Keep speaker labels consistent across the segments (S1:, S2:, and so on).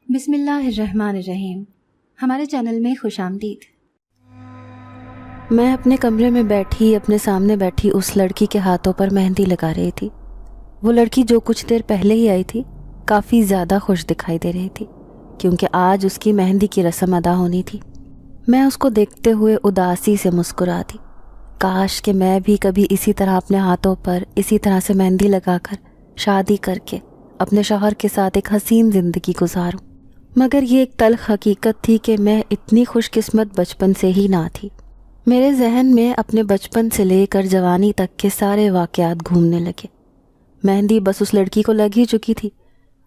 S1: بسم اللہ الرحمن الرحیم۔ ہمارے چینل میں خوش آمدید۔
S2: میں اپنے کمرے میں بیٹھی اپنے سامنے بیٹھی اس لڑکی کے ہاتھوں پر مہندی لگا رہی تھی۔ وہ لڑکی جو کچھ دیر پہلے ہی آئی تھی کافی زیادہ خوش دکھائی دے رہی تھی، کیونکہ آج اس کی مہندی کی رسم ادا ہونی تھی۔ میں اس کو دیکھتے ہوئے اداسی سے مسکرا دی۔ کاش کہ میں بھی کبھی اسی طرح اپنے ہاتھوں پر اسی طرح سے مہندی لگا کر شادی کر کے اپنے شوہر کے ساتھ ایک حسین زندگی گزاروں، مگر یہ ایک تلخ حقیقت تھی کہ میں اتنی خوش قسمت بچپن سے ہی نہ تھی۔ میرے ذہن میں اپنے بچپن سے لے کر جوانی تک کے سارے واقعات گھومنے لگے۔ مہندی بس اس لڑکی کو لگ ہی چکی تھی۔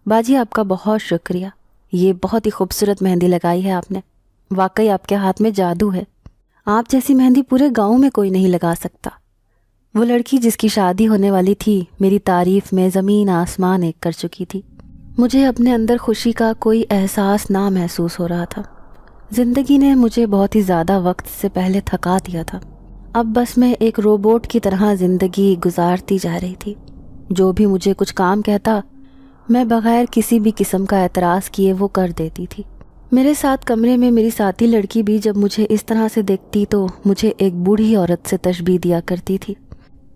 S2: باجی آپ کا بہت شکریہ، یہ بہت ہی خوبصورت مہندی لگائی ہے آپ نے، واقعی آپ کے ہاتھ میں جادو ہے، آپ جیسی مہندی پورے گاؤں میں کوئی نہیں لگا سکتا۔ وہ لڑکی جس کی شادی ہونے والی تھی میری تعریف میں زمین آسمان ایک کر چکی تھی۔ مجھے اپنے اندر خوشی کا کوئی احساس نہ محسوس ہو رہا تھا۔ زندگی نے مجھے بہت ہی زیادہ وقت سے پہلے تھکا دیا تھا۔ اب بس میں ایک روبوٹ کی طرح زندگی گزارتی جا رہی تھی۔ جو بھی مجھے کچھ کام کہتا میں بغیر کسی بھی قسم کا اعتراض کیے وہ کر دیتی تھی۔ میرے ساتھ کمرے میں میری ساتھی لڑکی بھی جب مجھے اس طرح سے دیکھتی تو مجھے ایک بوڑھی عورت سے تشبیہ دیا کرتی تھی،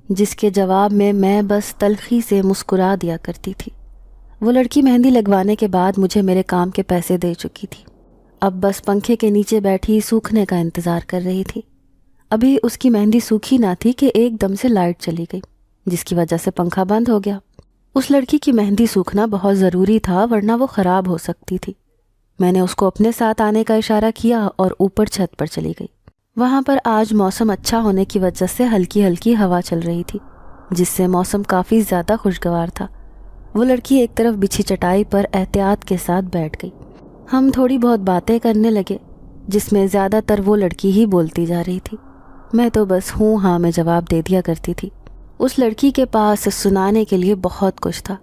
S2: جس کے جواب میں بس تلخی سے مسکرا دیا کرتی تھی۔ وہ لڑکی مہندی لگوانے کے بعد مجھے میرے کام کے پیسے دے چکی تھی۔ اب بس پنکھے کے نیچے بیٹھی سوکھنے کا انتظار کر رہی تھی۔ ابھی اس کی مہندی سوکھی نہ تھی کہ ایک دم سے لائٹ چلی گئی، جس کی وجہ سے پنکھا بند ہو گیا۔ اس لڑکی کی مہندی سوکھنا بہت ضروری تھا، ورنہ وہ خراب ہو سکتی تھی۔ میں نے اس کو اپنے ساتھ آنے کا اشارہ کیا اور اوپر چھت پر چلی گئی۔ وہاں پر آج موسم اچھا ہونے کی وجہ سے ہلکی ہلکی ہوا چل رہی تھی، جس سے موسم کافی زیادہ خوشگوار تھا۔ وہ لڑکی ایک طرف بچھی چٹائی پر احتیاط کے ساتھ بیٹھ گئی۔ ہم تھوڑی بہت باتیں کرنے لگے، جس میں زیادہ تر وہ لڑکی ہی بولتی جا رہی تھی۔ میں تو بس ہوں ہاں میں جواب دے دیا کرتی تھی۔ اس لڑکی کے پاس سنانے کے لیے بہت کچھ تھا،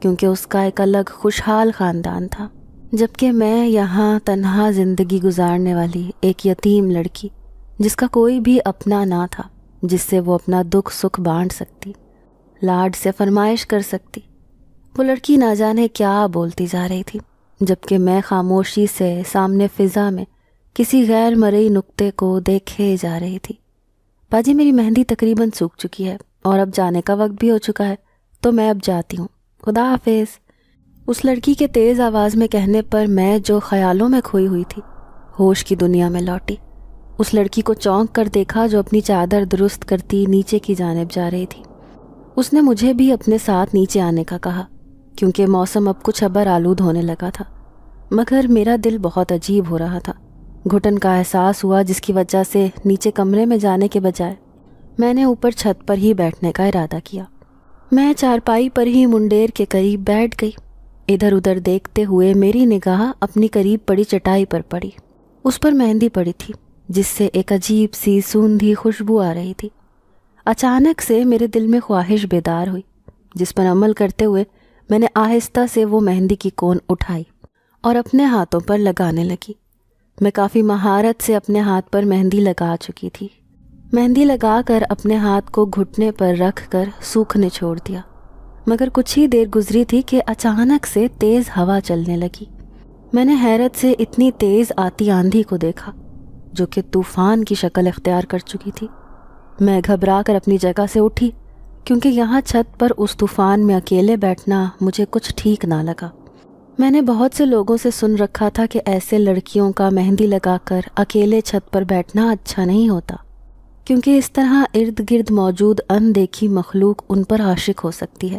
S2: کیونکہ اس کا ایک الگ خوشحال خاندان تھا، جبکہ میں یہاں تنہا زندگی گزارنے والی ایک یتیم لڑکی، جس کا کوئی بھی اپنا نہ تھا، جس سے وہ اپنا دکھ سکھ بانٹ سکتی، لاڈ سے فرمائش کر سکتی۔ وہ لڑکی نہ جانے کیا بولتی جا رہی تھی، جبکہ میں خاموشی سے سامنے فضا میں کسی غیر مرئی نقطے کو دیکھے جا رہی تھی۔ باجی میری مہندی تقریباً سوکھ چکی ہے اور اب جانے کا وقت بھی ہو چکا ہے، تو میں اب جاتی ہوں، خدا حافظ۔ اس لڑکی کے تیز آواز میں کہنے پر میں جو خیالوں میں کھوئی ہوئی تھی ہوش کی دنیا میں لوٹی۔ اس لڑکی کو چونک کر دیکھا جو اپنی چادر درست کرتی نیچے کی جانب جا رہی تھی۔ اس نے مجھے بھی اپنے ساتھ نیچے آنے کا کہا، کیونکہ موسم اب کچھ ابر آلود ہونے لگا تھا، مگر میرا دل بہت عجیب ہو رہا تھا۔ گھٹن کا احساس ہوا، جس کی وجہ سے نیچے کمرے میں جانے کے بجائے میں نے اوپر چھت پر ہی بیٹھنے کا ارادہ کیا۔ میں چارپائی پر ہی منڈیر کے قریب بیٹھ گئی۔ ادھر ادھر دیکھتے ہوئے میری نگاہ اپنی قریب پڑی چٹائی پر پڑی۔ اس پر مہندی پڑی تھی، جس سے ایک عجیب سی سوندھی خوشبو آ رہی تھی۔ اچانک سے میرے دل میں خواہش بیدار ہوئی، جس پر عمل کرتے ہوئے میں نے آہستہ سے وہ مہندی کی کون اٹھائی اور اپنے ہاتھوں پر لگانے لگی۔ میں کافی مہارت سے اپنے ہاتھ پر مہندی لگا چکی تھی۔ مہندی لگا کر اپنے ہاتھ کو گھٹنے پر رکھ کر سوکھنے چھوڑ دیا، مگر کچھ ہی دیر گزری تھی کہ اچانک سے تیز ہوا چلنے لگی۔ میں نے حیرت سے اتنی تیز آتی آندھی کو دیکھا، جو کہ طوفان کی شکل اختیار کر چکی تھی۔ میں گھبرا کر اپنی جگہ سے اٹھی، کیونکہ یہاں چھت پر اس طوفان میں اکیلے بیٹھنا مجھے کچھ ٹھیک نہ لگا۔ میں نے بہت سے لوگوں سے سن رکھا تھا کہ ایسے لڑکیوں کا مہندی لگا کر اکیلے چھت پر بیٹھنا اچھا نہیں ہوتا، کیونکہ اس طرح ارد گرد موجود اندیکھی مخلوق ان پر عاشق ہو سکتی ہے۔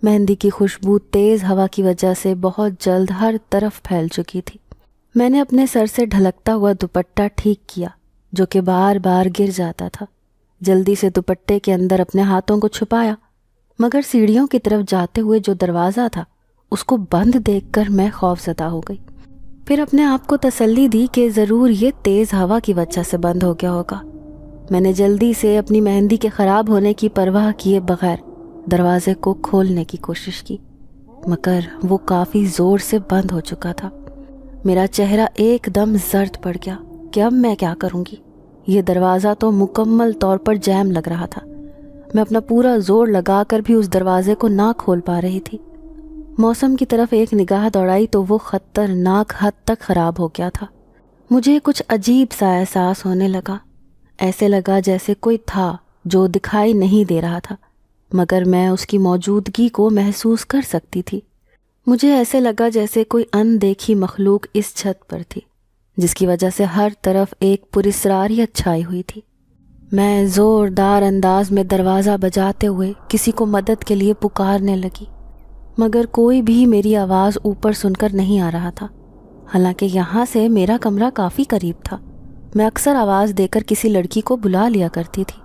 S2: مہندی کی خوشبو تیز ہوا کی وجہ سے بہت جلد ہر طرف پھیل چکی تھی۔ میں نے اپنے سر سے ڈھلکتا ہوا دوپٹہ ٹھیک کیا، جو کہ بار بار گر جاتا تھا۔ جلدی سے دوپٹے کے اندر اپنے ہاتھوں کو چھپایا، مگر سیڑھیوں کی طرف جاتے ہوئے جو دروازہ تھا اس کو بند دیکھ کر میں خوف زدہ ہو گئی۔ پھر اپنے آپ کو تسلی دی کہ ضرور یہ تیز ہوا کی وجہ سے بند ہو گیا ہوگا۔ میں نے جلدی سے اپنی مہندی کے خراب ہونے کی پرواہ کیے بغیر دروازے کو کھولنے کی کوشش کی، مگر وہ کافی زور سے بند ہو چکا تھا۔ میرا چہرہ ایک دم زرد پڑ گیا کہ اب میں کیا کروں گی۔ یہ دروازہ تو مکمل طور پر جیم لگ رہا تھا۔ میں اپنا پورا زور لگا کر بھی اس دروازے کو نہ کھول پا رہی تھی۔ موسم کی طرف ایک نگاہ دوڑائی تو وہ خطرناک حد تک خراب ہو گیا تھا۔ مجھے کچھ عجیب سا احساس ہونے لگا، ایسے لگا جیسے کوئی تھا جو دکھائی نہیں دے رہا تھا مگر میں اس کی موجودگی کو محسوس کر سکتی تھی۔ مجھے ایسے لگا جیسے کوئی اندیکھی مخلوق اس چھت پر تھی، جس کی وجہ سے ہر طرف ایک پراسراریت چھائی ہوئی تھی۔ میں زوردار انداز میں دروازہ بجاتے ہوئے کسی کو مدد کے لیے پکارنے لگی، مگر کوئی بھی میری آواز اوپر سن کر نہیں آ رہا تھا، حالانکہ یہاں سے میرا کمرہ کافی قریب تھا۔ میں اکثر آواز دے کر کسی لڑکی کو بلا لیا کرتی تھی،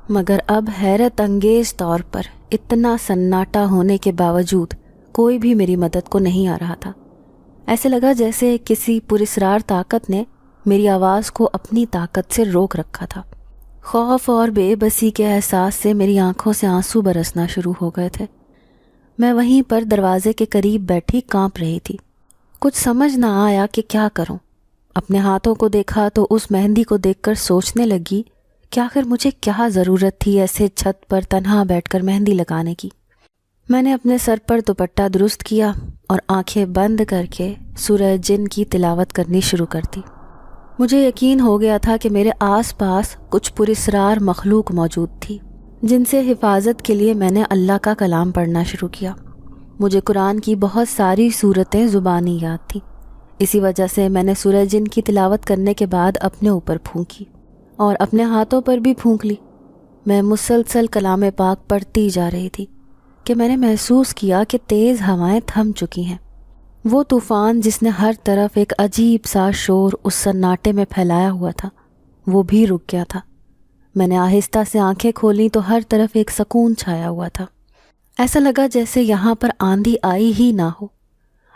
S2: مگر اب حیرت انگیز طور پر اتنا سناٹا ہونے کے باوجود کوئی بھی میری مدد کو نہیں آ رہا تھا۔ ایسے لگا جیسے کسی پراسرار طاقت نے میری آواز کو اپنی طاقت سے روک رکھا تھا۔ خوف اور بے بسی کے احساس سے میری آنکھوں سے آنسو برسنا شروع ہو گئے تھے۔ میں وہیں پر دروازے کے قریب بیٹھی کانپ رہی تھی۔ کچھ سمجھ نہ آیا کہ کیا کروں۔ اپنے ہاتھوں کو دیکھا تو اس مہندی کو دیکھ کر سوچنے لگی کہ آخر مجھے کیا ضرورت تھی ایسے چھت پر تنہا بیٹھ کر مہندی لگانے کی۔ میں نے اپنے سر پر دوپٹہ درست کیا اور آنکھیں بند کر کے سورہ جن کی تلاوت کرنی شروع کر دی۔ مجھے یقین ہو گیا تھا کہ میرے آس پاس کچھ پراسرار مخلوق موجود تھی، جن سے حفاظت کے لیے میں نے اللہ کا کلام پڑھنا شروع کیا۔ مجھے قرآن کی بہت ساری سورتیں زبانی یاد تھیں، اسی وجہ سے میں نے سورہ جن کی تلاوت کرنے کے بعد اپنے اوپر پھونکی اور اپنے ہاتھوں پر بھی پھونک لی۔ میں مسلسل کلام پاک پڑھتی جا رہی تھی کہ میں نے محسوس کیا کہ تیز ہوائیں تھم چکی ہیں۔ وہ طوفان جس نے ہر طرف ایک عجیب سا شور اس سناٹے میں پھیلایا ہوا تھا، وہ بھی رک گیا تھا۔ میں نے آہستہ سے آنکھیں کھولیں تو ہر طرف ایک سکون چھایا ہوا تھا۔ ایسا لگا جیسے یہاں پر آندھی آئی ہی نہ ہو۔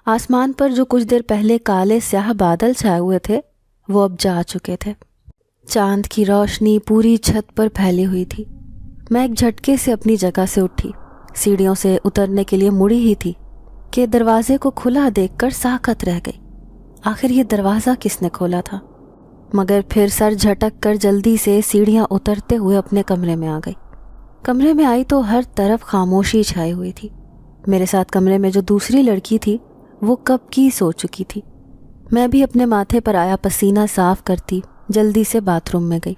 S2: آسمان پر جو کچھ دیر پہلے کالے سیاہ بادل چھائے ہوئے تھے وہ اب جا چکے تھے۔ چاند کی روشنی پوری چھت پر پھیلی ہوئی تھی۔ میں ایک جھٹکے سے اپنی جگہ سے اٹھی، سیڑھیوں سے اترنے کے لیے مڑی ہی تھی کہ دروازے کو کھلا دیکھ کر ساکت رہ گئی۔ آخر یہ دروازہ کس نے کھولا تھا؟ مگر پھر سر جھٹک کر جلدی سے سیڑھیاں اترتے ہوئے اپنے کمرے میں آ گئی۔ کمرے میں آئی تو ہر طرف خاموشی چھائی ہوئی تھی۔ میرے ساتھ کمرے میں جو دوسری لڑکی تھی وہ کب کی سو چکی تھی۔ میں بھی اپنے ماتھے پر آیا پسینہ صاف کرتی جلدی سے باتھ روم میں گئی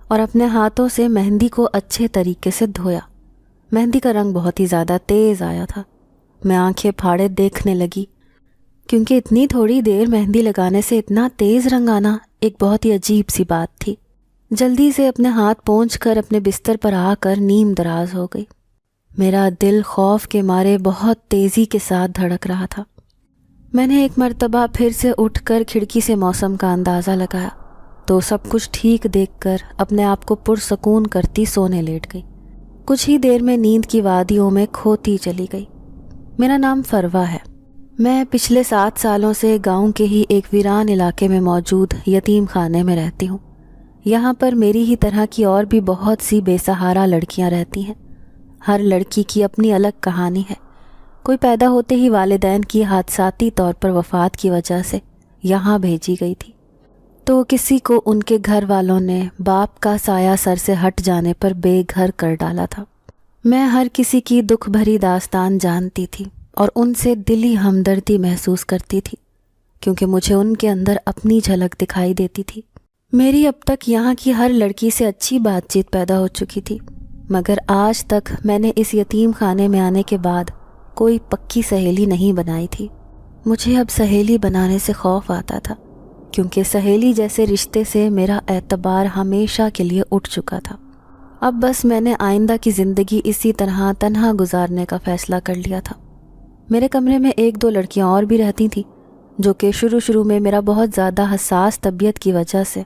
S2: اور اپنے ہاتھوں سے مہندی کو اچھے طریقے سے دھویا۔ مہندی کا رنگ بہت ہی زیادہ تیز آیا تھا۔ میں آنکھیں پھاڑے دیکھنے لگی، کیونکہ اتنی تھوڑی دیر مہندی لگانے سے اتنا تیز رنگ آنا ایک بہت ہی عجیب سی بات تھی۔ جلدی سے اپنے ہاتھ پونچھ کر اپنے بستر پر آ کر نیم دراز ہو گئی۔ میرا دل خوف کے مارے بہت تیزی کے ساتھ دھڑک رہا تھا۔ میں نے ایک مرتبہ پھر سے اٹھ کر کھڑکی سے موسم کا اندازہ لگایا تو سب کچھ ٹھیک دیکھ کر اپنے آپ کو پرسکون کرتی سونے لیٹ گئی۔ کچھ ہی دیر میں نیند کی وادیوں میں کھوتی چلی گئی۔ میرا نام فروا ہے۔ میں پچھلے 7 سالوں سے گاؤں کے ہی ایک ویران علاقے میں موجود یتیم خانے میں رہتی ہوں۔ یہاں پر میری ہی طرح کی اور بھی بہت سی بے سہارا لڑکیاں رہتی ہیں۔ ہر لڑکی کی اپنی الگ کہانی ہے۔ کوئی پیدا ہوتے ہی والدین کی حادثاتی طور پر وفات کی وجہ سے یہاں بھیجی گئی تھی، تو کسی کو ان کے گھر والوں نے باپ کا سایہ سر سے ہٹ جانے پر بے گھر کر ڈالا تھا۔ میں ہر کسی کی دکھ بھری داستان جانتی تھی اور ان سے دلی ہمدردی محسوس کرتی تھی، کیونکہ مجھے ان کے اندر اپنی جھلک دکھائی دیتی تھی۔ میری اب تک یہاں کی ہر لڑکی سے اچھی بات چیت پیدا ہو چکی تھی، مگر آج تک میں نے اس یتیم خانے میں آنے کے بعد کوئی پکی سہیلی نہیں بنائی تھی۔ مجھے اب سہیلی بنانے سے خوف آتا تھا، کیونکہ سہیلی جیسے رشتے سے میرا اعتبار ہمیشہ کے لیے اٹھ چکا تھا۔ اب بس میں نے آئندہ کی زندگی اسی طرح تنہا گزارنے کا فیصلہ کر لیا تھا۔ میرے کمرے میں 1-2 لڑکیاں اور بھی رہتی تھیں، جو کہ شروع میں میرا بہت زیادہ حساس طبیعت کی وجہ سے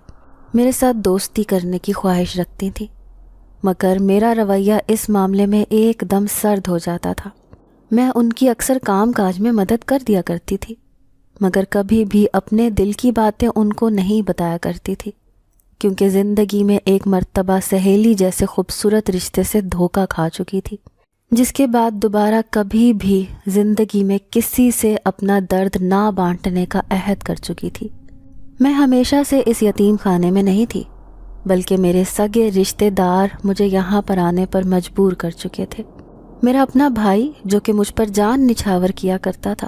S2: میرے ساتھ دوستی کرنے کی خواہش رکھتی تھیں، مگر میرا رویہ اس معاملے میں ایک دم سرد ہو جاتا تھا۔ میں ان کی اکثر کام کاج میں مدد کر دیا کرتی تھی، مگر کبھی بھی اپنے دل کی باتیں ان کو نہیں بتایا کرتی تھی، کیونکہ زندگی میں ایک مرتبہ سہیلی جیسے خوبصورت رشتے سے دھوکہ کھا چکی تھی، جس کے بعد دوبارہ کبھی بھی زندگی میں کسی سے اپنا درد نہ بانٹنے کا عہد کر چکی تھی۔ میں ہمیشہ سے اس یتیم خانے میں نہیں تھی، بلکہ میرے سگے رشتے دار مجھے یہاں پر آنے پر مجبور کر چکے تھے۔ میرا اپنا بھائی جو کہ مجھ پر جان نچھاور کیا کرتا تھا،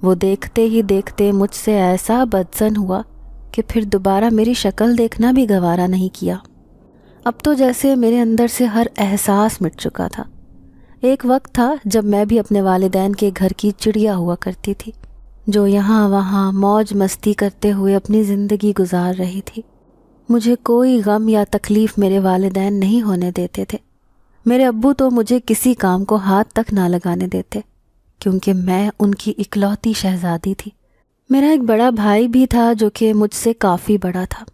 S2: وہ دیکھتے ہی دیکھتے مجھ سے ایسا بدظن ہوا کہ پھر دوبارہ میری شکل دیکھنا بھی گوارا نہیں کیا۔ اب تو جیسے میرے اندر سے ہر احساس مٹ چکا تھا۔ ایک وقت تھا جب میں بھی اپنے والدین کے گھر کی چڑیا ہوا کرتی تھی، جو یہاں وہاں موج مستی کرتے ہوئے اپنی زندگی گزار رہی تھی۔ مجھے کوئی غم یا تکلیف میرے والدین نہیں ہونے دیتے تھے۔ میرے ابو تو مجھے کسی کام کو ہاتھ تک نہ لگانے دیتے، کیونکہ میں ان کی اکلوتی شہزادی تھی۔ میرا ایک بڑا بھائی بھی تھا جو کہ مجھ سے کافی بڑا تھا۔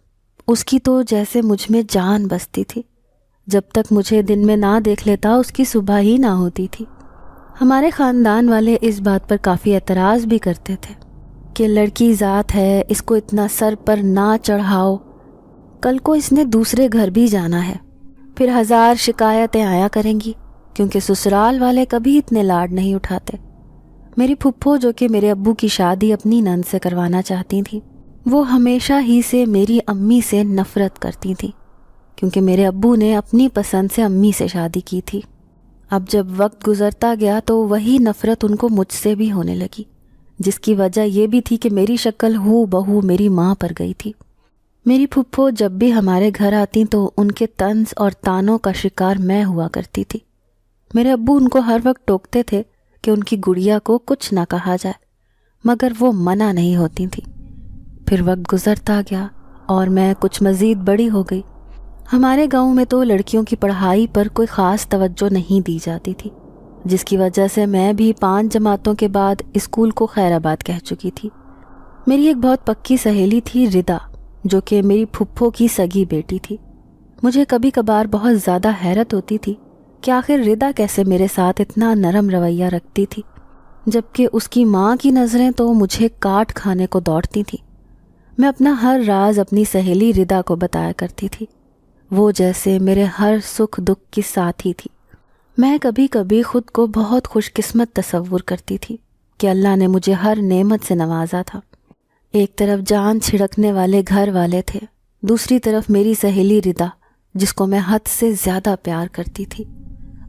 S2: اس کی تو جیسے مجھ میں جان بستی تھی۔ جب تک مجھے دن میں نہ دیکھ لیتا اس کی صبح ہی نہ ہوتی تھی۔ ہمارے خاندان والے اس بات پر کافی اعتراض بھی کرتے تھے کہ لڑکی ذات ہے، اس کو اتنا سر پر نہ چڑھاؤ، کل کو اس نے دوسرے گھر بھی جانا ہے، پھر ہزار شکایتیں آیا کریں گی، کیونکہ سسرال والے کبھی اتنے لاڈ نہیں اٹھاتے۔ میری پھپھو جو کہ میرے ابو کی شادی اپنی نند سے کروانا چاہتی تھیں، وہ ہمیشہ ہی سے میری امی سے نفرت کرتی تھیں، کیونکہ میرے ابو نے اپنی پسند سے امی سے شادی کی تھی۔ اب جب وقت گزرتا گیا تو وہی نفرت ان کو مجھ سے بھی ہونے لگی، جس کی وجہ یہ بھی تھی کہ میری شکل ہو بہو میری ماں پر گئی تھی۔ میری پھپھو جب بھی ہمارے گھر آتی تو ان کے طنز اور تانوں کا شکار میں ہوا کرتی تھی۔ میرے ابو ان کو ہر وقت ٹوکتے تھے کہ ان کی گڑیا کو کچھ نہ کہا جائے، مگر وہ منع نہیں ہوتی تھی۔ پھر وقت گزرتا گیا اور میں کچھ مزید بڑی ہو گئی۔ ہمارے گاؤں میں تو لڑکیوں کی پڑھائی پر کوئی خاص توجہ نہیں دی جاتی تھی، جس کی وجہ سے میں بھی 5 جماعتوں کے بعد اسکول کو خیر آباد کہہ چکی تھی۔ میری ایک بہت پکی سہیلی تھی ردا، جو کہ میری پھپھو کی سگی بیٹی تھی۔ مجھے کبھی کبھار بہت زیادہ حیرت ہوتی تھی کہ آخر ردا کیسے میرے ساتھ اتنا نرم رویہ رکھتی تھی، جبکہ اس کی ماں کی نظریں تو مجھے کاٹ کھانے کو دوڑتی تھیں۔ میں اپنا ہر راز اپنی سہیلی ردا کو بتایا کرتی تھی، وہ جیسے میرے ہر سکھ دکھ کی ساتھی تھی۔ میں کبھی کبھی خود کو بہت خوش قسمت تصور کرتی تھی کہ اللہ نے مجھے ہر نعمت سے نوازا تھا۔ ایک طرف جان چھڑکنے والے گھر والے تھے، دوسری طرف میری سہیلی ردا، جس کو میں حد سے زیادہ پیار کرتی تھی۔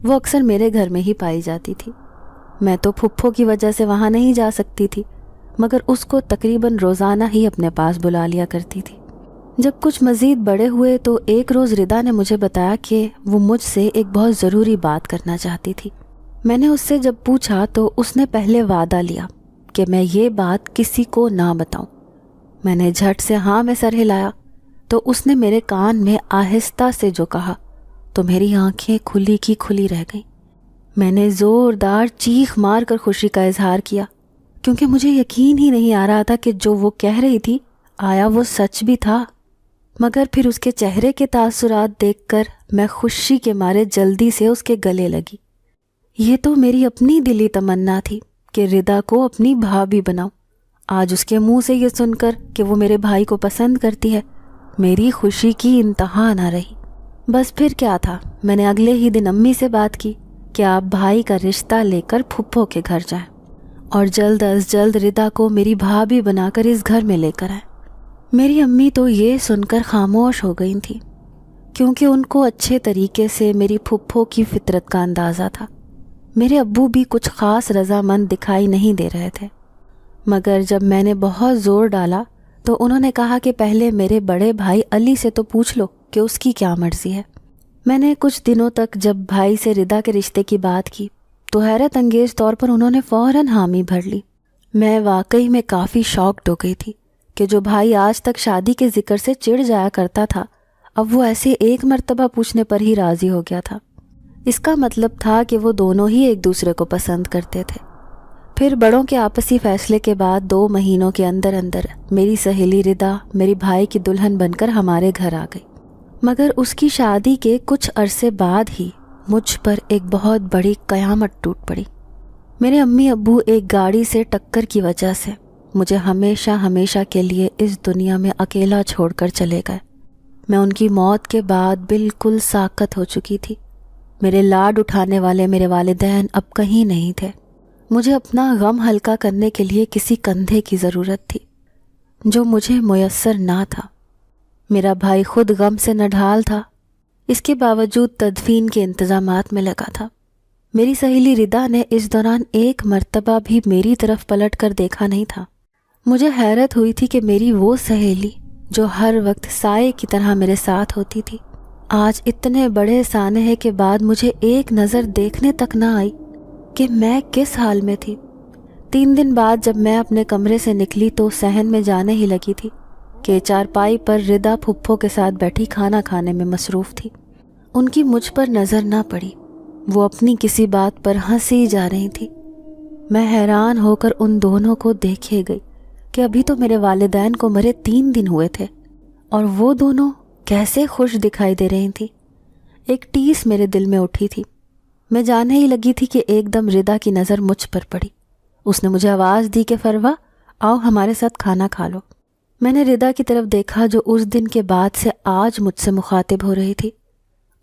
S2: وہ اکثر میرے گھر میں ہی پائی جاتی تھی۔ میں تو پھپھو کی وجہ سے وہاں نہیں جا سکتی تھی، مگر اس کو تقریباً روزانہ ہی اپنے پاس بلا لیا کرتی تھی۔ جب کچھ مزید بڑے ہوئے تو ایک روز ردا نے مجھے بتایا کہ وہ مجھ سے ایک بہت ضروری بات کرنا چاہتی تھی۔ میں نے اس سے جب پوچھا تو اس نے پہلے وعدہ لیا کہ میں یہ بات کسی کو نہ بتاؤں۔ میں نے جھٹ سے ہاں میں سر ہلایا تو اس نے میرے کان میں آہستہ سے جو کہا تو میری آنکھیں کھلی کی کھلی رہ گئیں۔ میں نے زوردار چیخ مار کر خوشی کا اظہار کیا، کیونکہ مجھے یقین ہی نہیں آ رہا تھا کہ جو وہ کہہ رہی تھی آیا وہ سچ بھی تھا۔ مگر پھر اس کے چہرے کے تاثرات دیکھ کر میں خوشی کے مارے جلدی سے اس کے گلے لگی۔ یہ تو میری اپنی دلی تمنا تھی کہ ردا کو اپنی بھابھی بناؤں۔ آج اس کے منہ سے یہ سن کر کہ وہ میرے بھائی کو پسند کرتی ہے، میری خوشی کی انتہا نہ رہی۔ بس پھر کیا تھا، میں نے اگلے ہی دن امی سے بات کی کہ آپ بھائی کا رشتہ لے کر پھپھو کے گھر جائیں اور جلد از جلد ردا کو میری بھابھی بنا کر اس گھر میں لے کر آئیں۔ میری امی تو یہ سن کر خاموش ہو گئی تھیں، کیونکہ ان کو اچھے طریقے سے میری پھپھو کی فطرت کا اندازہ تھا۔ میرے ابو بھی کچھ خاص رضامند دکھائی نہیں دے رہے تھے، مگر جب میں نے بہت زور ڈالا تو انہوں نے کہا کہ پہلے میرے بڑے بھائی علی سے تو پوچھ لو کہ اس کی کیا مرضی ہے۔ میں نے کچھ دنوں تک جب بھائی سے ردا کے رشتے کی بات کی تو حیرت انگیز طور پر انہوں نے فوراً حامی بھر لی۔ میں واقعی میں کافی شاکڈ ہو گئی تھی کہ جو بھائی آج تک شادی کے ذکر سے چڑ جایا کرتا تھا، اب وہ ایسے ایک مرتبہ پوچھنے پر ہی راضی ہو گیا تھا۔ اس کا مطلب تھا کہ وہ دونوں ہی ایک دوسرے کو پسند کرتے تھے۔ پھر بڑوں کے آپسی فیصلے کے بعد 2 مہینوں کے اندر اندر میری سہیلی ردا میری بھائی کی دلہن بن کر ہمارے گھر آ گئی۔ مگر اس کی شادی کے کچھ عرصے بعد ہی مجھ پر ایک بہت بڑی قیامت ٹوٹ پڑی۔ میرے امی ابو ایک گاڑی سے ٹکر کی وجہ سے مجھے ہمیشہ ہمیشہ کے لیے اس دنیا میں اکیلا چھوڑ کر چلے گئے۔ میں ان کی موت کے بعد بالکل ساکت ہو چکی تھی۔ میرے لاڈ اٹھانے والے میرے والدین اب کہیں نہیں تھے۔ مجھے اپنا غم ہلکا کرنے کے لیے کسی کندھے کی ضرورت تھی، جو مجھے میسر نہ تھا۔ میرا بھائی خود غم سے نڈھال تھا، اس کے باوجود تدفین کے انتظامات میں لگا تھا۔ میری سہیلی ردا نے اس دوران ایک مرتبہ بھی میری طرف پلٹ کر دیکھا نہیں تھا۔ مجھے حیرت ہوئی تھی کہ میری وہ سہیلی جو ہر وقت سائے کی طرح میرے ساتھ ہوتی تھی، آج اتنے بڑے سانحے کے بعد مجھے ایک نظر دیکھنے تک نہ آئی کہ میں کس حال میں تھی۔ 3 دن بعد جب میں اپنے کمرے سے نکلی تو صحن میں جانے ہی لگی تھی کہ چارپائی پر ردا پھپھو کے ساتھ بیٹھی کھانا کھانے میں مصروف تھی۔ ان کی مجھ پر نظر نہ پڑی، وہ اپنی کسی بات پر ہنسی جا رہی تھی۔ میں حیران ہو کر ان دونوں کو دیکھے گئی کہ ابھی تو میرے والدین کو مرے 3 دن ہوئے تھے اور وہ دونوں کیسے خوش دکھائی دے رہی تھیں۔ ایک ٹیس میرے دل میں اٹھی تھی۔ میں جانے ہی لگی تھی کہ ایک دم ردا کی نظر مجھ پر پڑی۔ اس نے مجھے آواز دی کہ فروا آؤ ہمارے ساتھ کھانا کھا لو۔ میں نے ردا کی طرف دیکھا جو اس دن کے بعد سے آج مجھ سے مخاطب ہو رہی تھی۔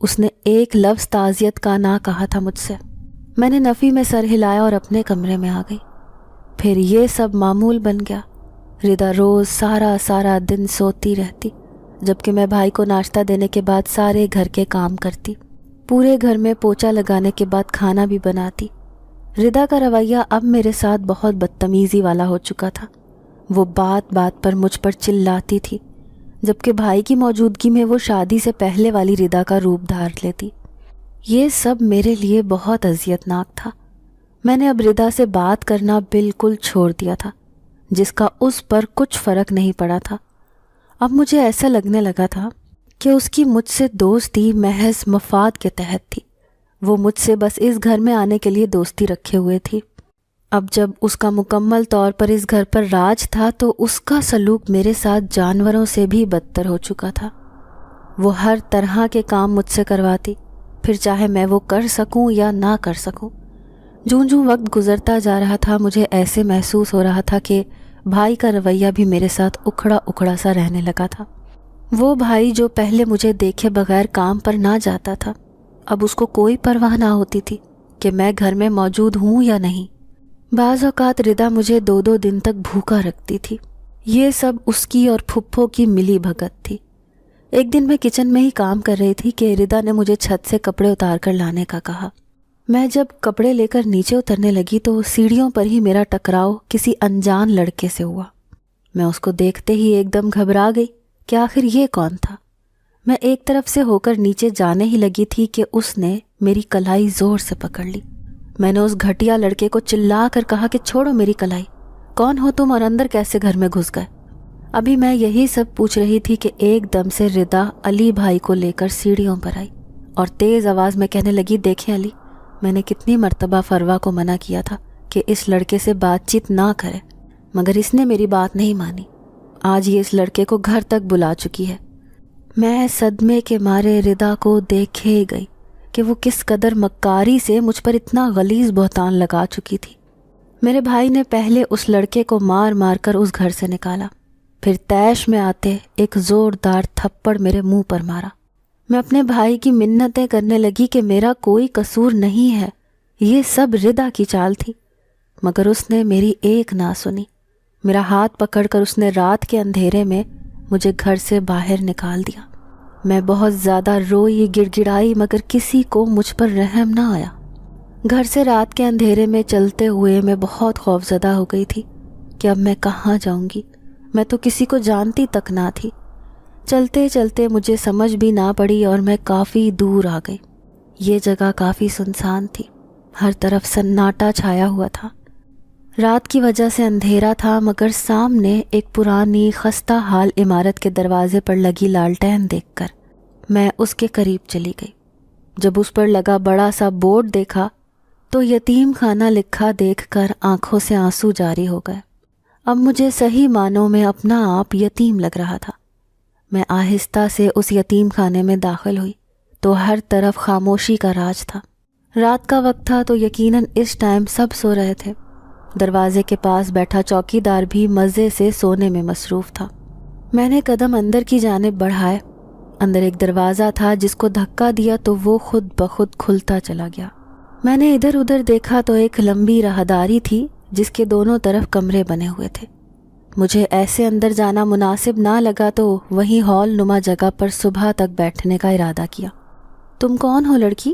S2: اس نے ایک لفظ تعزیت کا نہ کہا تھا مجھ سے۔ میں نے نفی میں سر ہلایا اور اپنے کمرے میں آ گئی۔ پھر یہ سب معمول بن گیا۔ ردا روز سارا دن سوتی رہتی، جبکہ میں بھائی کو ناشتہ دینے کے بعد سارے گھر کے کام کرتی، پورے گھر میں پوچھا لگانے کے بعد کھانا بھی بناتی۔ ردا کا رویہ اب میرے ساتھ بہت بدتمیزی والا ہو چکا تھا۔ وہ بات بات پر مجھ پر چلاتی تھی، جبکہ بھائی کی موجودگی میں وہ شادی سے پہلے والی ردا کا روپ دھار لیتی۔ یہ سب میرے لیے بہت اذیت ناک تھا۔ میں نے اب ردا سے بات کرنا بالکل چھوڑ دیا تھا، جس کا اس پر کچھ فرق نہیں پڑا تھا۔ اب مجھے ایسا لگنے لگا تھا کہ اس کی مجھ سے دوستی محض مفاد کے تحت تھی۔ وہ مجھ سے بس اس گھر میں آنے کے لیے دوستی رکھے ہوئے تھی۔ اب جب اس کا مکمل طور پر اس گھر پر راج تھا تو اس کا سلوک میرے ساتھ جانوروں سے بھی بدتر ہو چکا تھا۔ وہ ہر طرح کے کام مجھ سے کرواتی، پھر چاہے میں وہ کر سکوں یا نہ کر سکوں۔ جوں وقت گزرتا جا رہا تھا مجھے ایسے محسوس ہو رہا تھا کہ بھائی کا رویہ بھی میرے ساتھ اکھڑا سا رہنے لگا تھا۔ وہ بھائی جو پہلے مجھے دیکھے بغیر کام پر نہ جاتا تھا، اب اس کو کوئی پرواہ نہ ہوتی تھی کہ میں گھر میں موجود ہوں یا نہیں۔ بعض اوقات ردا مجھے 2 دن تک بھوکا رکھتی تھی۔ یہ سب اس کی اور پھپھو کی ملی بھگت تھی۔ ایک دن میں کچن میں ہی کام کر رہی تھی کہ ردا نے مجھے چھت سے کپڑے اتار کر لانے کا کہا۔ میں جب کپڑے لے کر نیچے اترنے لگی تو سیڑھیوں پر ہی میرا ٹکراؤ کسی انجان لڑکے سے ہوا۔ میں اس کو دیکھتے ہی ایک دم گھبرا گئی کہ آخر یہ کون تھا۔ میں ایک طرف سے ہو کر نیچے جانے ہی لگی تھی کہ اس نے میری کلائی زور سے پکڑ لی۔ میں نے اس گھٹیا لڑکے کو چلا کر کہا کہ چھوڑو میری کلائی، کون ہو تم اور اندر کیسے گھر میں گھس گئے؟ ابھی میں یہی سب پوچھ رہی تھی کہ ایک دم سے ردا علی بھائی کو لے کر سیڑھیوں پر آئی اور تیز آواز میں کہنے لگی، دیکھیں علی، میں نے کتنی مرتبہ فروا کو منع کیا تھا کہ اس لڑکے سے بات چیت نہ کرے، مگر اس نے میری بات نہیں مانی۔ آج یہ اس لڑکے کو گھر تک بلا چکی ہے۔ میں صدمے کے مارے ردا کو دیکھے گئی کہ وہ کس قدر مکاری سے مجھ پر اتنا غلیظ بہتان لگا چکی تھی۔ میرے بھائی نے پہلے اس لڑکے کو مار مار کر اس گھر سے نکالا، پھر تیش میں آتے ایک زوردار تھپڑ میرے منہ پر مارا۔ میں اپنے بھائی کی منتیں کرنے لگی کہ میرا کوئی قصور نہیں ہے، یہ سب ردا کی چال تھی، مگر اس نے میری ایک نہ سنی۔ میرا ہاتھ پکڑ کر اس نے رات کے اندھیرے میں مجھے گھر سے باہر نکال دیا۔ میں بہت زیادہ روئی، گڑ گڑائی، مگر کسی کو مجھ پر رحم نہ آیا۔ گھر سے رات کے اندھیرے میں چلتے ہوئے میں بہت خوفزدہ ہو گئی تھی کہ اب میں کہاں جاؤں گی۔ میں تو کسی کو جانتی تک نہ تھی۔ چلتے چلتے مجھے سمجھ بھی نہ پڑی اور میں کافی دور آ گئی۔ یہ جگہ کافی سنسان تھی، ہر طرف سناٹا چھایا ہوا تھا۔ رات کی وجہ سے اندھیرا تھا، مگر سامنے ایک پرانی خستہ حال عمارت کے دروازے پر لگی لالٹین دیکھ کر میں اس کے قریب چلی گئی۔ جب اس پر لگا بڑا سا بورڈ دیکھا تو یتیم خانہ لکھا دیکھ کر آنکھوں سے آنسو جاری ہو گئے۔ اب مجھے صحیح معنوں میں اپنا آپ یتیم لگ رہا تھا۔ میں آہستہ سے اس یتیم خانے میں داخل ہوئی تو ہر طرف خاموشی کا راج تھا۔ رات کا وقت تھا تو یقیناً اس ٹائم سب سو رہے تھے۔ دروازے کے پاس بیٹھا چوکی دار بھی مزے سے سونے میں مصروف تھا۔ میں نے قدم اندر کی جانب بڑھائے۔ اندر ایک دروازہ تھا جس کو دھکا دیا تو وہ خود بخود کھلتا چلا گیا۔ میں نے ادھر ادھر دیکھا تو ایک لمبی راہداری تھی جس کے دونوں طرف کمرے بنے ہوئے تھے۔ مجھے ایسے اندر جانا مناسب نہ لگا تو وہیں ہال نما جگہ پر صبح تک بیٹھنے کا ارادہ کیا۔ تم کون ہو لڑکی؟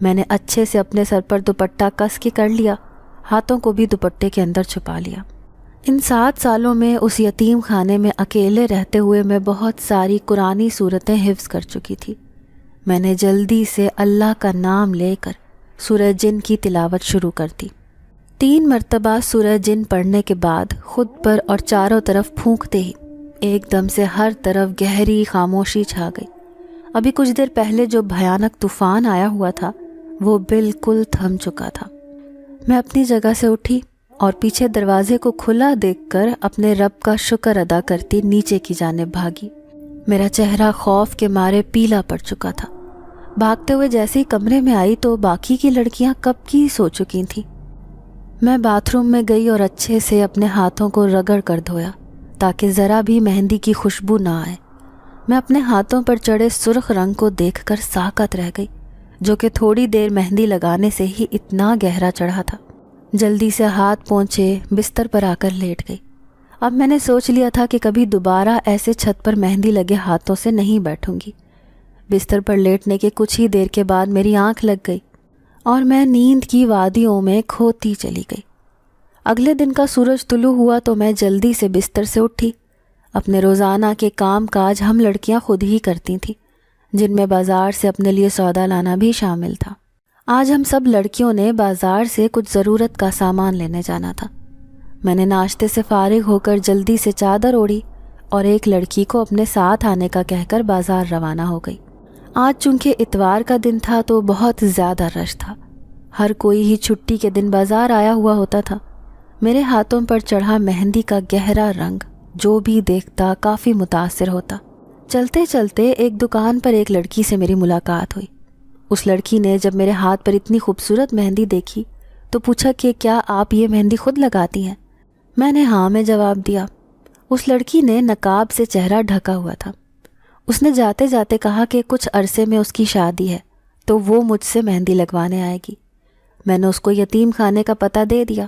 S2: میں نے اچھے سے اپنے سر پر دوپٹہ کس کے کر لیا، ہاتھوں کو بھی دوپٹے کے اندر چھپا لیا۔ ان 7 سالوں میں اس یتیم خانے میں اکیلے رہتے ہوئے میں بہت ساری قرآنی صورتیں حفظ کر چکی تھی۔ میں نے جلدی سے اللہ کا نام لے کر سورہ جن کی تلاوت شروع کر دی۔ 3 مرتبہ سورہ جن پڑھنے کے بعد خود پر اور چاروں طرف پھونکتے ہی ایک دم سے ہر طرف گہری خاموشی چھا گئی۔ ابھی کچھ دیر پہلے جو بھیانک طوفان آیا ہوا تھا وہ بالکل تھم چکا تھا۔ میں اپنی جگہ سے اٹھی اور پیچھے دروازے کو کھلا دیکھ کر اپنے رب کا شکر ادا کرتی نیچے کی جانب بھاگی۔ میرا چہرہ خوف کے مارے پیلا پڑ چکا تھا۔ بھاگتے ہوئے جیسے ہی کمرے میں آئی تو باقی کی لڑکیاں کب کی سو چکی تھیں۔ میں باتھ روم میں گئی اور اچھے سے اپنے ہاتھوں کو رگڑ کر دھویا تاکہ ذرا بھی مہندی کی خوشبو نہ آئے۔ میں اپنے ہاتھوں پر چڑھے سرخ رنگ کو دیکھ کر ساکت رہ گئی، جو کہ تھوڑی دیر مہندی لگانے سے ہی اتنا گہرا چڑھا تھا۔ جلدی سے ہاتھ پونچھے بستر پر آ کر لیٹ گئی۔ اب میں نے سوچ لیا تھا کہ کبھی دوبارہ ایسے چھت پر مہندی لگے ہاتھوں سے نہیں بیٹھوں گی۔ بستر پر لیٹنے کے کچھ ہی دیر کے بعد میری آنکھ لگ گئی اور میں نیند کی وادیوں میں کھوتی چلی گئی۔ اگلے دن کا سورج طلوع ہوا تو میں جلدی سے بستر سے اٹھی۔ اپنے روزانہ کے کام کاج ہم لڑکیاں خود ہی کرتی تھیں، جن میں بازار سے اپنے لیے سودا لانا بھی شامل تھا۔ آج ہم سب لڑکیوں نے بازار سے کچھ ضرورت کا سامان لینے جانا تھا۔ میں نے ناشتے سے فارغ ہو کر جلدی سے چادر اوڑھی اور ایک لڑکی کو اپنے ساتھ آنے کا کہہ کر بازار روانہ ہو گئی۔ آج چونکہ اتوار کا دن تھا تو بہت زیادہ رش تھا۔ ہر کوئی ہی چھٹی کے دن بازار آیا ہوا ہوتا تھا۔ میرے ہاتھوں پر چڑھا مہندی کا گہرا رنگ جو بھی دیکھتا کافی متاثر ہوتا۔ چلتے چلتے ایک دکان پر ایک لڑکی سے میری ملاقات ہوئی۔ اس لڑکی نے جب میرے ہاتھ پر اتنی خوبصورت مہندی دیکھی تو پوچھا کہ کیا آپ یہ مہندی خود لگاتی ہیں؟ میں نے ہاں میں جواب دیا۔ اس لڑکی نے نقاب سے چہرہ ڈھکا ہوا تھا۔ اس نے جاتے جاتے کہا کہ کچھ عرصے میں اس کی شادی ہے تو وہ مجھ سے مہندی لگوانے آئے گی۔ میں نے اس کو یتیم خانے کا پتہ دے دیا۔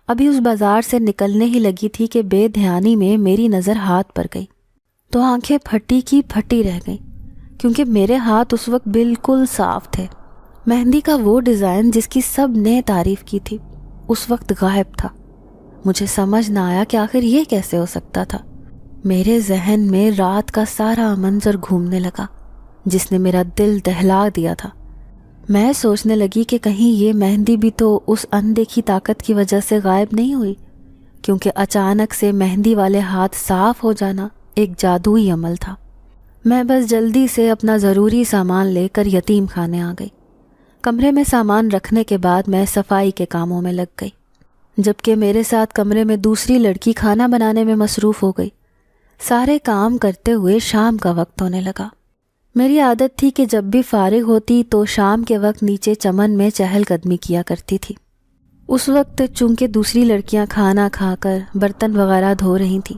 S2: ابھی اس بازار سے نکلنے ہی لگی تھی کہ بے دھیانی میں میری نظر ہاتھ پر گئی تو آنکھیں پھٹی کی پھٹی رہ گئیں، کیونکہ میرے ہاتھ اس وقت بالکل صاف تھے۔ مہندی کا وہ ڈیزائن جس کی سب نے تعریف کی تھی اس وقت غائب تھا۔ مجھے سمجھ نہ آیا کہ آخر یہ کیسے ہو سکتا تھا۔ میرے ذہن میں رات کا سارا منظر گھومنے لگا جس نے میرا دل دہلا دیا تھا۔ میں سوچنے لگی کہ کہیں یہ مہندی بھی تو اس اندیکھی طاقت کی وجہ سے غائب نہیں ہوئی، کیونکہ اچانک سے مہندی والے ہاتھ صاف ہو جانا ایک جادوئی عمل تھا۔ میں بس جلدی سے اپنا ضروری سامان لے کر یتیم خانے آ گئی۔ کمرے میں سامان رکھنے کے بعد میں صفائی کے کاموں میں لگ گئی، جبکہ میرے ساتھ کمرے میں دوسری لڑکی کھانا بنانے میں مصروف ہو گئی۔ سارے کام کرتے ہوئے شام کا وقت ہونے لگا۔ میری عادت تھی کہ جب بھی فارغ ہوتی تو شام کے وقت نیچے چمن میں چہل قدمی کیا کرتی تھی۔ اس وقت چونکہ دوسری لڑکیاں کھانا کھا کر برتن وغیرہ دھو رہی تھیں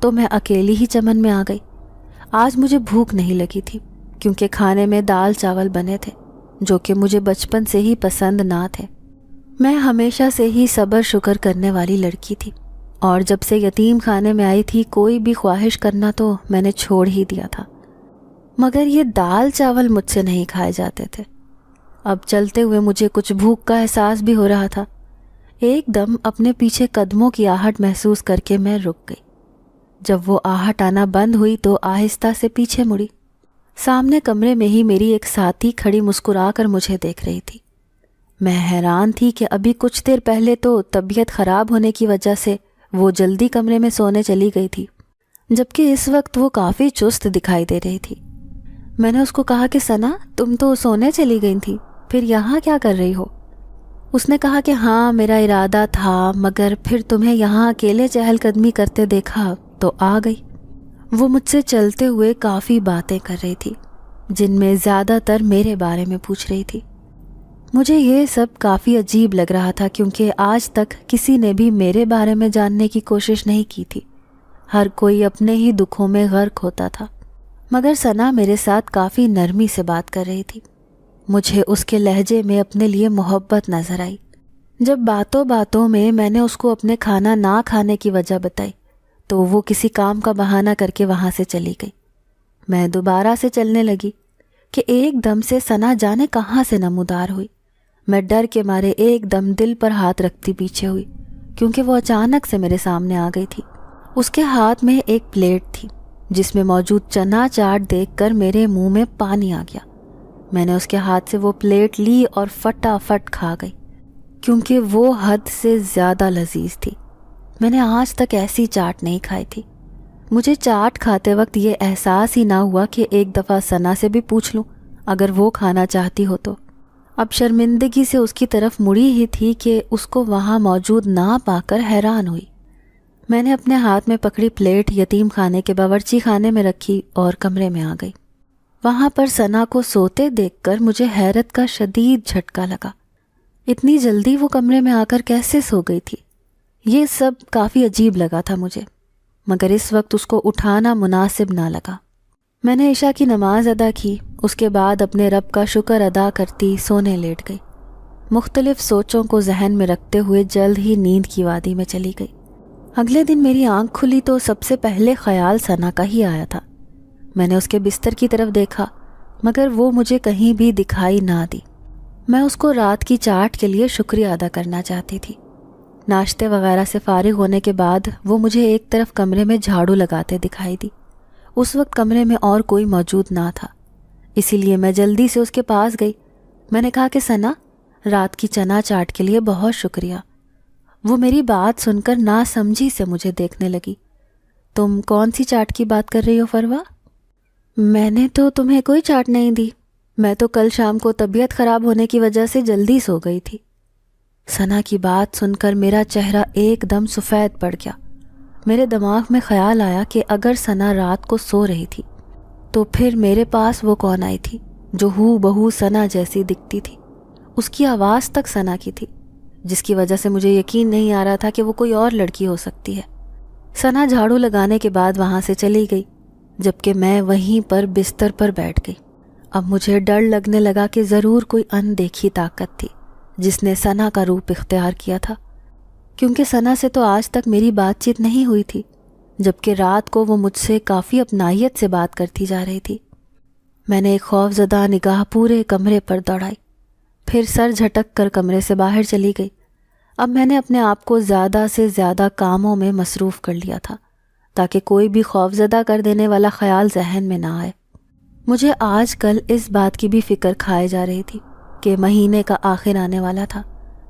S2: تو میں اکیلی ہی چمن میں آ گئی۔ آج مجھے بھوک نہیں لگی تھی کیونکہ کھانے میں دال چاول بنے تھے جو کہ مجھے بچپن سے ہی پسند نہ تھے۔ میں ہمیشہ سے ہی صبر شکر کرنے والی لڑکی تھی اور جب سے یتیم خانے میں آئی تھی کوئی بھی خواہش کرنا تو میں نے چھوڑ ہی دیا تھا، مگر یہ دال چاول مجھ سے نہیں کھائے جاتے تھے۔ اب چلتے ہوئے مجھے کچھ بھوک کا احساس بھی ہو رہا تھا۔ ایک دم اپنے پیچھے قدموں کی آہٹ محسوس کر کے میں رک گئی۔ جب وہ آہٹ آنا بند ہوئی تو آہستہ سے پیچھے مڑی۔ سامنے کمرے میں ہی میری ایک ساتھی کھڑی مسکرا کر مجھے دیکھ رہی تھی۔ میں حیران تھی کہ ابھی کچھ دیر پہلے تو طبیعت خراب ہونے کی وجہ سے وہ جلدی کمرے میں سونے چلی گئی تھی، جبکہ اس وقت وہ کافی چست دکھائی دے رہی تھی۔ میں نے اس کو کہا کہ ثنا، تم تو سونے چلی گئی تھی، پھر یہاں کیا کر رہی ہو؟ اس نے کہا کہ ہاں میرا ارادہ تھا، مگر پھر تمہیں یہاں اکیلے چہل قدمی کرتے دیکھا تو آ گئی۔ وہ مجھ سے چلتے ہوئے کافی باتیں کر رہی تھی جن میں زیادہ تر میرے بارے میں پوچھ رہی تھی۔ مجھے یہ سب کافی عجیب لگ رہا تھا کیونکہ آج تک کسی نے بھی میرے بارے میں جاننے کی کوشش نہیں کی تھی۔ ہر کوئی اپنے ہی دکھوں میں غرق ہوتا تھا، مگر ثنا میرے ساتھ کافی نرمی سے بات کر رہی تھی۔ مجھے اس کے لہجے میں اپنے لیے محبت نظر آئی۔ جب باتوں باتوں میں نے اس کو اپنے کھانا نہ کھانے کی وجہ بتائی تو وہ کسی کام کا بہانہ کر کے وہاں سے چلی گئی۔ میں دوبارہ سے چلنے لگی۔ کہ ایک دم سے ثنا جانے کہاں سے نمودار ہوئی۔ میں ڈر کے مارے ایک دم دل پر ہاتھ رکھتی پیچھے ہوئی، کیونکہ وہ اچانک سے میرے سامنے آ گئی تھی۔ اس کے ہاتھ میں ایک پلیٹ تھی جس میں موجود چنا چاٹ دیکھ کر میرے منہ میں پانی آ گیا۔ میں نے اس کے ہاتھ سے وہ پلیٹ لی اور فٹافٹ کھا گئی، کیونکہ وہ حد سے زیادہ لذیذ تھی۔ میں نے آج تک ایسی چاٹ نہیں کھائی تھی۔ مجھے چاٹ کھاتے وقت یہ احساس ہی نہ ہوا کہ ایک دفعہ ثنا سے بھی پوچھ لوں اگر وہ کھانا چاہتی ہو تو۔ اب شرمندگی سے اس کی طرف مڑی ہی تھی کہ اس کو وہاں موجود نہ پا کر حیران ہوئی۔ میں نے اپنے ہاتھ میں پکڑی پلیٹ یتیم خانے کے باورچی خانے میں رکھی اور کمرے میں آ گئی۔ وہاں پر ثنا کو سوتے دیکھ کر مجھے حیرت کا شدید جھٹکا لگا۔ اتنی جلدی وہ کمرے میں آ کر کیسے سو گئی تھی؟ یہ سب کافی عجیب لگا تھا مجھے، مگر اس وقت اس کو اٹھانا مناسب نہ لگا۔ میں نے عشاء کی نماز ادا کی، اس کے بعد اپنے رب کا شکر ادا کرتی سونے لیٹ گئی۔ مختلف سوچوں کو ذہن میں رکھتے ہوئے جلد ہی نیند کی وادی میں چلی گئی۔ اگلے دن میری آنکھ کھلی تو سب سے پہلے خیال ثنا کا ہی آیا تھا۔ میں نے اس کے بستر کی طرف دیکھا، مگر وہ مجھے کہیں بھی دکھائی نہ دی۔ میں اس کو رات کی چاٹ کے لیے شکریہ ادا کرنا چاہتی تھی۔ ناشتے وغیرہ سے فارغ ہونے کے بعد وہ مجھے ایک طرف کمرے میں جھاڑو لگاتے دکھائی دی۔ اس وقت کمرے میں اور کوئی موجود نہ تھا، اسی لیے میں جلدی سے اس کے پاس گئی۔ میں نے کہا کہ ثنا، رات کی چنا چاٹ کے لیے بہت شکریہ۔ وہ میری بات سن کر ناسمجھی سے مجھے دیکھنے لگی۔ تم کون سی چاٹ کی بات کر رہی ہو فروا؟ میں نے تو تمہیں کوئی چاٹ نہیں دی، میں تو کل شام کو طبیعت خراب ہونے کی وجہ سے جلدی سو گئی تھی۔ ثنا کی بات سن کر میرا چہرہ ایک دم سفید پڑ گیا۔ میرے دماغ میں خیال آیا کہ اگر ثنا رات کو سو رہی تھی تو پھر میرے پاس وہ کون آئی تھی جو ہو بہو ثنا جیسی دکھتی تھی؟ اس کی آواز تک ثنا کی تھی، جس کی وجہ سے مجھے یقین نہیں آ رہا تھا کہ وہ کوئی اور لڑکی ہو سکتی ہے۔ ثنا جھاڑو لگانے کے بعد وہاں سے چلی گئی، جبکہ میں وہیں پر بستر پر بیٹھ گئی۔ اب مجھے ڈر لگنے لگا کہ ضرور کوئی اندیکھی طاقت تھی جس نے ثنا کا روپ اختیار کیا تھا، کیونکہ ثنا سے تو آج تک میری بات چیت نہیں ہوئی تھی، جبکہ رات کو وہ مجھ سے کافی اپنائیت سے بات کرتی جا رہی تھی۔ میں نے ایک خوفزدہ نگاہ پورے کمرے پر دوڑائی، پھر سر جھٹک کر کمرے سے باہر چلی گئی۔ اب میں نے اپنے آپ کو زیادہ سے زیادہ کاموں میں مصروف کر لیا تھا تاکہ کوئی بھی خوفزدہ کر دینے والا خیال ذہن میں نہ آئے۔ مجھے آج کل اس بات کی بھی فکر کھائے جا رہی تھی کہ مہینے کا آخر آنے والا تھا،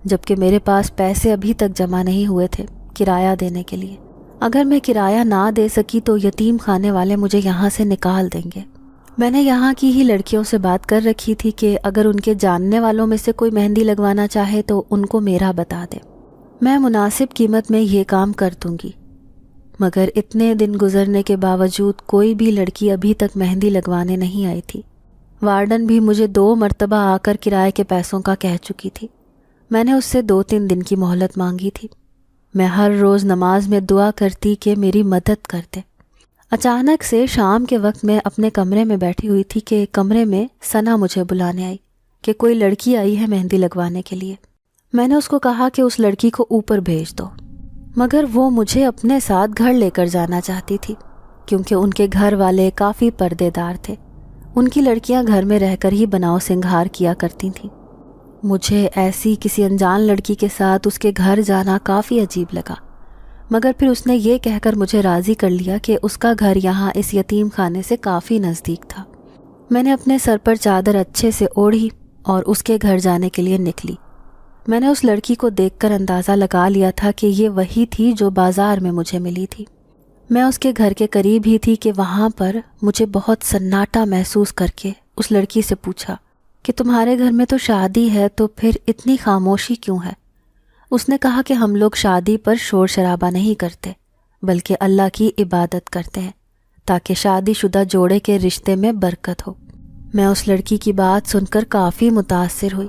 S2: جبکہ میرے پاس پیسے ابھی تک جمع نہیں ہوئے تھے کرایہ دینے کے لیے۔ اگر میں کرایہ نہ دے سکی تو یتیم خانے والے مجھے یہاں سے نکال دیں گے۔ میں نے یہاں کی ہی لڑکیوں سے بات کر رکھی تھی کہ اگر ان کے جاننے والوں میں سے کوئی مہندی لگوانا چاہے تو ان کو میرا بتا دے، میں مناسب قیمت میں یہ کام کر دوں گی۔ مگر اتنے دن گزرنے کے باوجود کوئی بھی لڑکی ابھی تک مہندی لگوانے نہیں آئی تھی۔ وارڈن بھی مجھے 2 مرتبہ آ کر کرائے کے پیسوں کا کہہ چکی تھی۔ میں نے اس سے 2-3 دن کی مہلت مانگی تھی۔ میں ہر روز نماز میں دعا کرتی کہ میری مدد کر دے۔ اچانک سے شام کے وقت میں اپنے کمرے میں بیٹھی ہوئی تھی کہ کمرے میں ثنا مجھے بلانے آئی کہ کوئی لڑکی آئی ہے مہندی لگوانے کے لیے۔ میں نے اس کو کہا کہ اس لڑکی کو اوپر بھیج دو، مگر وہ مجھے اپنے ساتھ گھر لے کر جانا چاہتی تھی، کیونکہ ان کے گھر والے کافی پردے دار تھے۔ ان کی لڑکیاں گھر میں رہ کر ہی بناؤ سنگھار کیا کرتی تھیں۔ مجھے ایسی کسی انجان لڑکی کے ساتھ اس کے گھر جانا کافی عجیب لگا، مگر پھر اس نے یہ کہہ کر مجھے راضی کر لیا کہ اس کا گھر یہاں اس یتیم خانے سے کافی نزدیک تھا۔ میں نے اپنے سر پر چادر اچھے سے اوڑھی اور اس کے گھر جانے کے لیے نکلی۔ میں نے اس لڑکی کو دیکھ کر اندازہ لگا لیا تھا کہ یہ وہی تھی جو بازار میں مجھے ملی تھی۔ میں اس کے گھر کے قریب ہی تھی کہ وہاں پر مجھے بہت سناٹا محسوس کر کے اس لڑکی سے پوچھا کہ تمہارے گھر میں تو شادی ہے تو پھر اتنی خاموشی کیوں ہے؟ اس نے کہا کہ ہم لوگ شادی پر شور شرابہ نہیں کرتے، بلکہ اللہ کی عبادت کرتے ہیں تاکہ شادی شدہ جوڑے کے رشتے میں برکت ہو۔ میں اس لڑکی کی بات سن کر کافی متاثر ہوئی۔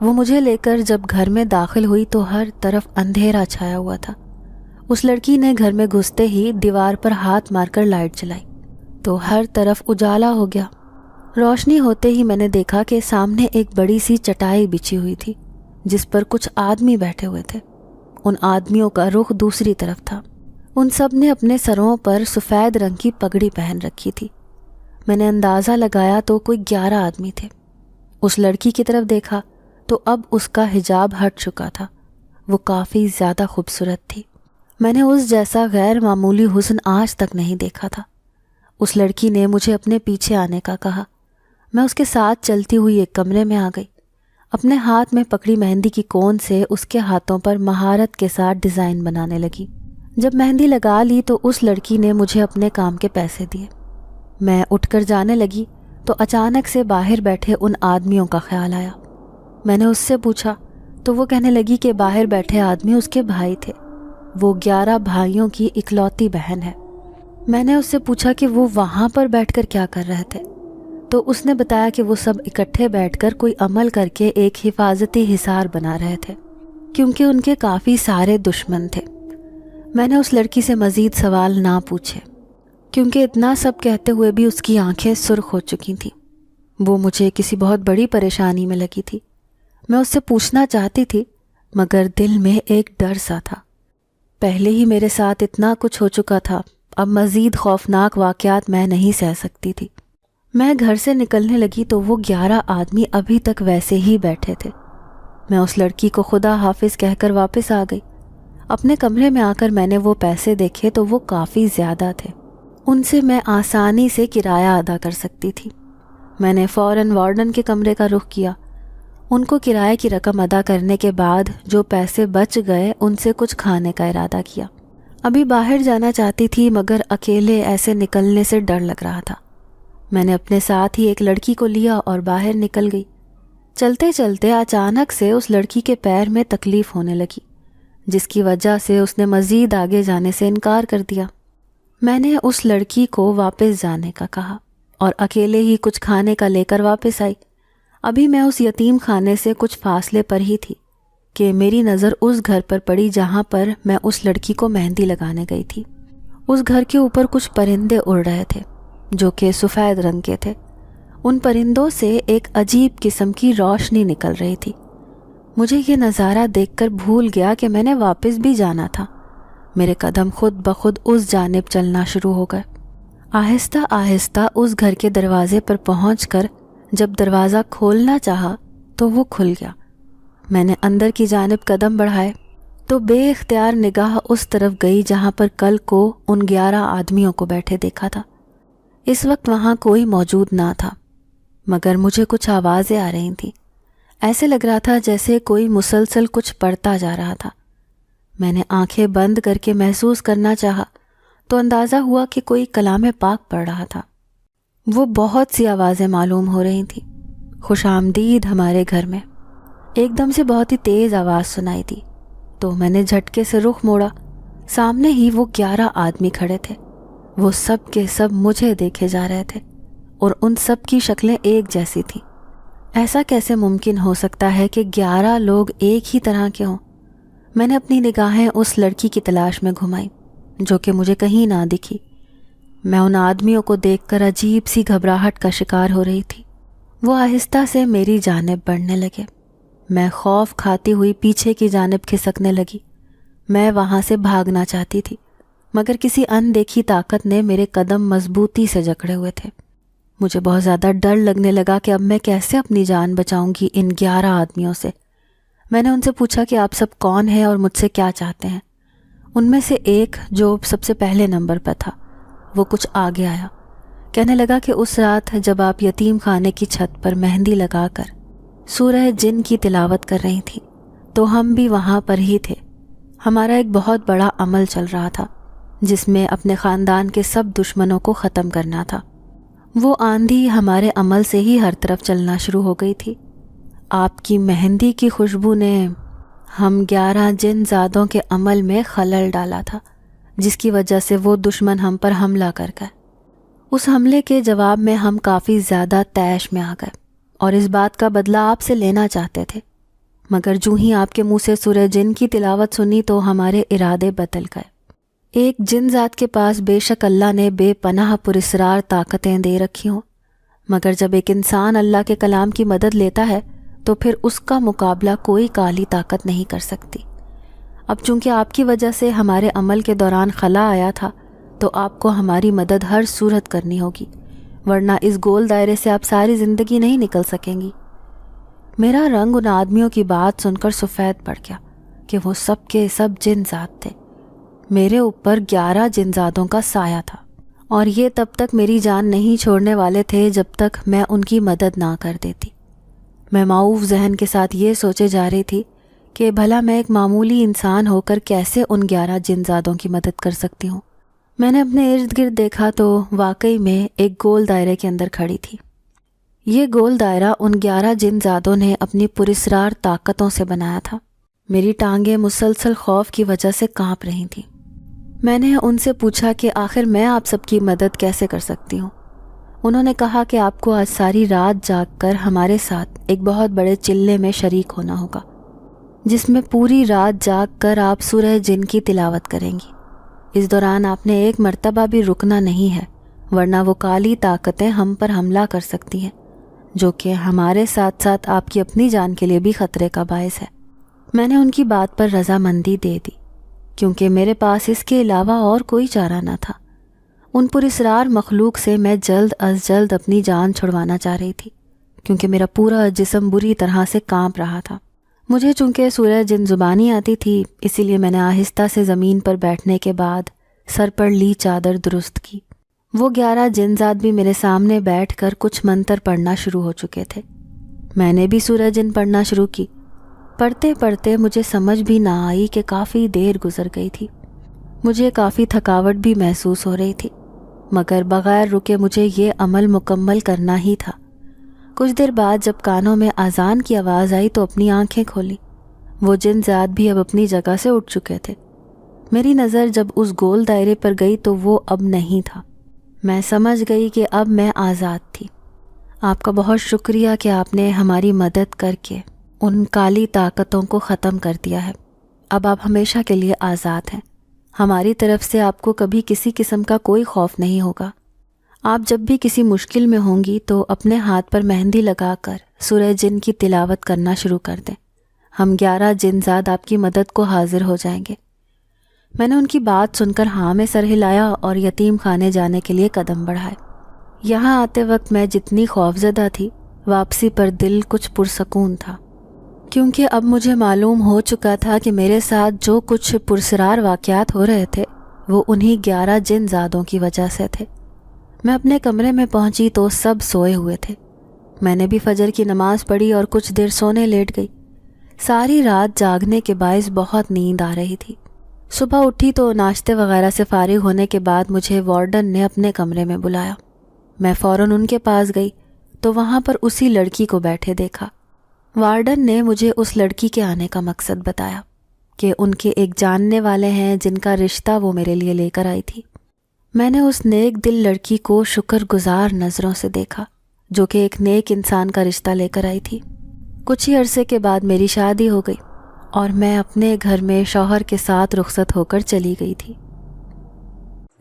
S2: وہ مجھے لے کر جب گھر میں داخل ہوئی تو ہر طرف اندھیرا چھایا ہوا تھا۔ اس لڑکی نے گھر میں گھستے ہی دیوار پر ہاتھ مار کر لائٹ جلائی تو ہر طرف اجالا ہو گیا۔ روشنی ہوتے ہی میں نے دیکھا کہ سامنے ایک بڑی سی چٹائی بچھی ہوئی تھی جس پر کچھ آدمی بیٹھے ہوئے تھے۔ ان آدمیوں کا رخ دوسری طرف تھا۔ ان سب نے اپنے سروں پر سفید رنگ کی پگڑی پہن رکھی تھی۔ میں نے اندازہ لگایا تو کوئی 11 آدمی تھے۔ اس لڑکی کی طرف دیکھا تو اب اس کا حجاب ہٹ چکا تھا۔ وہ کافی زیادہ خوبصورت تھی۔ میں نے اس جیسا غیر معمولی حسن آج تک نہیں دیکھا تھا۔ اس لڑکی نے مجھے اپنے پیچھے آنے کا کہا۔ میں اس کے ساتھ چلتی ہوئی ایک کمرے میں آ گئی۔ اپنے ہاتھ میں پکڑی مہندی کی کون سے اس کے ہاتھوں پر مہارت کے ساتھ ڈیزائن بنانے لگی۔ جب مہندی لگا لی تو اس لڑکی نے مجھے اپنے کام کے پیسے دیے۔ میں اٹھ کر جانے لگی تو اچانک سے باہر بیٹھے ان آدمیوں کا خیال آیا۔ میں نے اس سے پوچھا تو وہ کہنے لگی کہ باہر بیٹھے آدمی اس کے بھائی تھے۔ وہ 11 بھائیوں کی اکلوتی بہن ہے۔ میں نے اس سے پوچھا کہ وہ وہاں پر بیٹھ کر کیا کر رہے تھے، تو اس نے بتایا کہ وہ سب اکٹھے بیٹھ کر کوئی عمل کر کے ایک حفاظتی حصار بنا رہے تھے، کیونکہ ان کے کافی سارے دشمن تھے۔ میں نے اس لڑکی سے مزید سوال نہ پوچھے، کیونکہ اتنا سب کہتے ہوئے بھی اس کی آنکھیں سرخ ہو چکی تھیں۔ وہ مجھے کسی بہت بڑی پریشانی میں لگی تھی۔ میں اس سے پوچھنا چاہتی تھی مگر دل میں ایک ڈر سا تھا۔ پہلے ہی میرے ساتھ اتنا کچھ ہو چکا تھا، اب مزید خوفناک واقعات میں نہیں سہ سکتی تھی۔ میں گھر سے نکلنے لگی تو وہ 11 آدمی ابھی تک ویسے ہی بیٹھے تھے۔ میں اس لڑکی کو خدا حافظ کہہ کر واپس آ گئی۔ اپنے کمرے میں آ کر میں نے وہ پیسے دیکھے تو وہ کافی زیادہ تھے۔ ان سے میں آسانی سے کرایہ ادا کر سکتی تھی۔ میں نے فوراً وارڈن کے کمرے کا رخ کیا۔ ان کو کرایہ کی رقم ادا کرنے کے بعد جو پیسے بچ گئے ان سے کچھ کھانے کا ارادہ کیا۔ ابھی باہر جانا چاہتی تھی مگر اکیلے ایسے نکلنے سے ڈر لگ رہا تھا۔ میں نے اپنے ساتھ ہی ایک لڑکی کو لیا اور باہر نکل گئی۔ چلتے چلتے اچانک سے اس لڑکی کے پیر میں تکلیف ہونے لگی، جس کی وجہ سے اس نے مزید آگے جانے سے انکار کر دیا۔ میں نے اس لڑکی کو واپس جانے کا کہا اور اکیلے ہی کچھ کھانے کا لے کر واپس آئی۔ ابھی میں اس یتیم خانے سے کچھ فاصلے پر ہی تھی کہ میری نظر اس گھر پر پڑی جہاں پر میں اس لڑکی کو مہندی لگانے گئی تھی۔ اس گھر کے اوپر کچھ پرندے اڑ رہے تھے جو کہ سفید رنگ کے تھے۔ ان پرندوں سے ایک عجیب قسم کی روشنی نکل رہی تھی۔ مجھے یہ نظارہ دیکھ کر بھول گیا کہ میں نے واپس بھی جانا تھا۔ میرے قدم خود بخود اس جانب چلنا شروع ہو گئے۔ آہستہ آہستہ اس گھر کے دروازے پر پہنچ کر جب دروازہ کھولنا چاہا تو وہ کھل گیا۔ میں نے اندر کی جانب قدم بڑھائے تو بے اختیار نگاہ اس طرف گئی جہاں پر کل کو ان 11 آدمیوں کو بیٹھے دیکھا تھا۔ اس وقت وہاں کوئی موجود نہ تھا، مگر مجھے کچھ آوازیں آ رہی تھیں۔ ایسے لگ رہا تھا جیسے کوئی مسلسل کچھ پڑھتا جا رہا تھا۔ میں نے آنکھیں بند کر کے محسوس کرنا چاہا تو اندازہ ہوا کہ کوئی کلام پاک پڑھ رہا تھا۔ وہ بہت سی آوازیں معلوم ہو رہی تھیں۔ خوش آمدید ہمارے گھر میں، ایک دم سے بہت ہی تیز آواز سنائی دی تو میں نے جھٹکے سے رخ موڑا۔ سامنے ہی وہ 11 آدمی کھڑے تھے۔ وہ سب کے سب مجھے دیکھے جا رہے تھے اور ان سب کی شکلیں ایک جیسی تھیں۔ ایسا کیسے ممکن ہو سکتا ہے کہ 11 لوگ ایک ہی طرح کے ہوں؟ میں نے اپنی نگاہیں اس لڑکی کی تلاش میں گھمائیں جو کہ مجھے کہیں نہ دکھی۔ میں ان آدمیوں کو دیکھ کر عجیب سی گھبراہٹ کا شکار ہو رہی تھی۔ وہ آہستہ سے میری جانب بڑھنے لگے۔ میں خوف کھاتی ہوئی پیچھے کی جانب کھسکنے لگی۔ میں وہاں سے بھاگنا چاہتی تھی مگر کسی اندیکھی طاقت نے میرے قدم مضبوطی سے جکڑے ہوئے تھے۔ مجھے بہت زیادہ ڈر لگنے لگا کہ اب میں کیسے اپنی جان بچاؤں گی ان 11 آدمیوں سے۔ میں نے ان سے پوچھا کہ آپ سب کون ہیں اور مجھ سے کیا چاہتے ہیں۔ ان میں سے ایک جو سب سے پہلے نمبر پر تھا وہ کچھ آگے آیا، کہنے لگا کہ اس رات جب آپ یتیم خانے کی چھت پر مہندی لگا کر سورہ جن کی تلاوت کر رہی تھی تو ہم بھی وہاں پر ہی تھے۔ ہمارا ایک بہت بڑا عمل چل رہا تھا جس میں اپنے خاندان کے سب دشمنوں کو ختم کرنا تھا۔ وہ آندھی ہمارے عمل سے ہی ہر طرف چلنا شروع ہو گئی تھی۔ آپ کی مہندی کی خوشبو نے ہم 11 جن زادوں کے عمل میں خلل ڈالا تھا، جس کی وجہ سے وہ دشمن ہم پر حملہ کر گئے۔ اس حملے کے جواب میں ہم کافی زیادہ طیش میں آ گئے اور اس بات کا بدلہ آپ سے لینا چاہتے تھے، مگر جو ہی آپ کے منہ سے سورہ جن کی تلاوت سنی تو ہمارے ارادے بدل گئے۔ ایک جن ذات کے پاس بے شک اللہ نے بے پناہ پراسرار طاقتیں دے رکھی ہوں، مگر جب ایک انسان اللہ کے کلام کی مدد لیتا ہے تو پھر اس کا مقابلہ کوئی کالی طاقت نہیں کر سکتی۔ اب چونکہ آپ کی وجہ سے ہمارے عمل کے دوران خلا آیا تھا تو آپ کو ہماری مدد ہر صورت کرنی ہوگی۔ ورنہ اس گول دائرے سے آپ ساری زندگی نہیں نکل سکیں گی۔ میرا رنگ ان آدمیوں کی بات سن کر سفید پڑ گیا کہ وہ سب کے سب جن زاد تھے۔ میرے اوپر 11 جن زادوں کا سایہ تھا، اور یہ تب تک میری جان نہیں چھوڑنے والے تھے جب تک میں ان کی مدد نہ کر دیتی۔ میں معاوف ذہن کے ساتھ یہ سوچے جا رہی تھی کہ بھلا میں ایک معمولی انسان ہو کر کیسے ان 11 جن زادوں کی مدد کر سکتی ہوں۔ میں نے اپنے ارد گرد دیکھا تو واقعی میں ایک گول دائرے کے اندر کھڑی تھی۔ یہ گول دائرہ ان 11 جن زادوں نے اپنی پراسرار طاقتوں سے بنایا تھا۔ میری ٹانگیں مسلسل خوف کی وجہ سے کانپ رہی تھیں۔ میں نے ان سے پوچھا کہ آخر میں آپ سب کی مدد کیسے کر سکتی ہوں۔ انہوں نے کہا کہ آپ کو آج ساری رات جاگ کر ہمارے ساتھ ایک بہت بڑے چلے میں شریک ہونا ہوگا، جس میں پوری رات جاگ کر آپ سورہ جن کی تلاوت کریں گی۔ اس دوران آپ نے ایک مرتبہ بھی رکنا نہیں ہے، ورنہ وہ کالی طاقتیں ہم پر حملہ کر سکتی ہیں، جو کہ ہمارے ساتھ ساتھ آپ کی اپنی جان کے لیے بھی خطرے کا باعث ہے۔ میں نے ان کی بات پر رضامندی دے دی، کیونکہ میرے پاس اس کے علاوہ اور کوئی چارہ نہ تھا۔ ان پراسرار مخلوق سے میں جلد از جلد اپنی جان چھڑوانا چاہ رہی تھی، کیونکہ میرا پورا جسم بری طرح سے کانپ رہا تھا۔ مجھے چونکہ سورہ جن زبانی آتی تھی، اسی لیے میں نے آہستہ سے زمین پر بیٹھنے کے بعد سر پر لی چادر درست کی۔ وہ 11 جن زاد بھی میرے سامنے بیٹھ کر کچھ منتر پڑھنا شروع ہو چکے تھے۔ میں نے بھی سورہ جن پڑھنا شروع کی۔ پڑھتے پڑھتے مجھے سمجھ بھی نہ آئی کہ کافی دیر گزر گئی تھی۔ مجھے کافی تھکاوٹ بھی محسوس ہو رہی تھی، مگر بغیر رکے مجھے یہ عمل مکمل کرنا ہی تھا۔ کچھ دیر بعد جب کانوں میں اذان کی آواز آئی تو اپنی آنکھیں کھولی۔ وہ جن زاد بھی اب اپنی جگہ سے اٹھ چکے تھے۔ میری نظر جب اس گول دائرے پر گئی تو وہ اب نہیں تھا۔ میں سمجھ گئی کہ اب میں آزاد تھی۔ آپ کا بہت شکریہ کہ آپ نے ہماری مدد کر کے ان کالی طاقتوں کو ختم کر دیا ہے۔ اب آپ ہمیشہ کے لیے آزاد ہیں۔ ہماری طرف سے آپ کو کبھی کسی قسم کا کوئی خوف نہیں ہوگا۔ آپ جب بھی کسی مشکل میں ہوں گی تو اپنے ہاتھ پر مہندی لگا کر سورہ جن کی تلاوت کرنا شروع کر دیں۔ ہم 11 جن زاد آپ کی مدد کو حاضر ہو جائیں گے۔ میں نے ان کی بات سن کر ہاں میں سر ہلایا اور یتیم خانے جانے کے لیے قدم بڑھائے۔ یہاں آتے وقت میں جتنی خوفزدہ تھی، واپسی پر دل کچھ پرسکون تھا، کیونکہ اب مجھے معلوم ہو چکا تھا کہ میرے ساتھ جو کچھ پرسرار واقعات ہو رہے تھے وہ انہی 11 جن زادوں کی وجہ سے تھے۔ میں اپنے کمرے میں پہنچی تو سب سوئے ہوئے تھے۔ میں نے بھی فجر کی نماز پڑھی اور کچھ دیر سونے لیٹ گئی۔ ساری رات جاگنے کے باعث بہت نیند آ رہی تھی۔ صبح اٹھی تو ناشتے وغیرہ سے فارغ ہونے کے بعد مجھے وارڈن نے اپنے کمرے میں بلایا۔ میں فوراً ان کے پاس گئی تو وہاں پر اسی لڑکی کو بیٹھے دیکھا۔ وارڈن نے مجھے اس لڑکی کے آنے کا مقصد بتایا کہ ان کے ایک جاننے والے ہیں جن کا رشتہ وہ میرے لیے لے کر آئی تھی۔ میں نے اس نیک دل لڑکی کو شکر گزار نظروں سے دیکھا جو کہ ایک نیک انسان کا رشتہ لے کر آئی تھی۔ کچھ ہی عرصے کے بعد میری شادی ہو گئی اور میں اپنے گھر میں شوہر کے ساتھ رخصت ہو کر چلی گئی تھی۔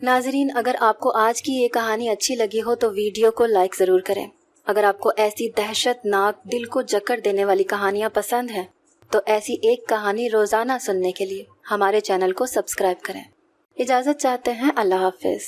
S1: ناظرین، اگر آپ کو آج کی یہ کہانی اچھی لگی ہو تو ویڈیو کو لائک ضرور کریں۔ اگر آپ کو ایسی دہشت ناک دل کو جکڑ دینے والی کہانیاں پسند ہیں تو ایسی ایک کہانی روزانہ سننے کے لیے ہمارے چینل کو سبسکرائب کریں۔ اجازت چاہتے ہیں، اللہ حافظ۔